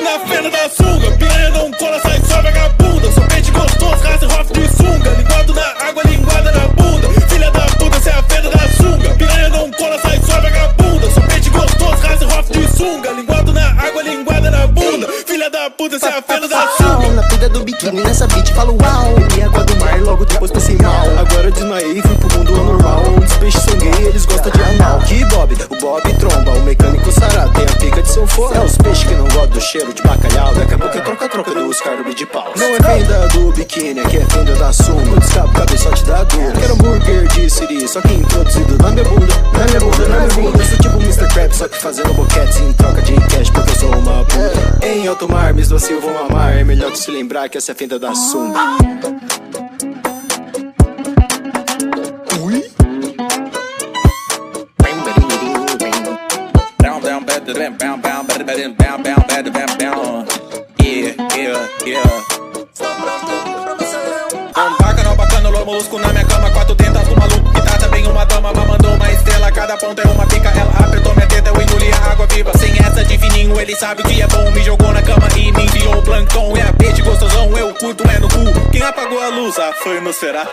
na Fenda da Sunga. Piranha não cola, sai só vagabunda. Sou peixe gostoso, Hasselhoff de sunga. Linguado na água, linguada na bunda. Filha da puta, essa é a Fenda da Sunga. Piranha não cola, sai só vagabunda. Sou peixe gostoso, Hasselhoff de sunga. Linguado na água, linguada na bunda. Filha da puta, essa é a Fenda da Sunga. Na pida do biquíni, nessa beat, falo uau. E água do mar, logo depois passei mal. Agora eu desmaiei e fui pro mundo anormal. Onde os peixes são gay, eles gostam de anal. Que Bob, o Bob tromba, o mecânico sarado tem a pica de sanfona. É os peixes que não gostam do cheiro de bacalhau. Daqui a pouco é troca-troca dos carnes de pau. Não é Fenda do biquíni, aqui é Fenda da Sunga. Eu descabo o cabeçote da dor. Quero hambúrguer de siri, só que introduzido na minha bunda. Na minha bunda, na minha bunda. Eu sou tipo Mr. Krabs, só que fazendo boquetes em troca de cash, porque eu sou uma puta. Em alto mar, mesmo assim eu vou mamar. É melhor tu se lembrar que essa é a Fenda da Sunga. Bacana, lobo molusco na minha cama. 4 tentas do maluco que trata bem uma dama. Mandou uma estrela, cada ponta é uma pica. Ela apertou minha teta, eu engoli a água viva. Sem essa de fininho, ele sabe o que é bom. Me jogou na cama e me enviou o plancton. É a peixe gostosão, eu curto é no cu. Quem apagou a luz? Ah, foi no será?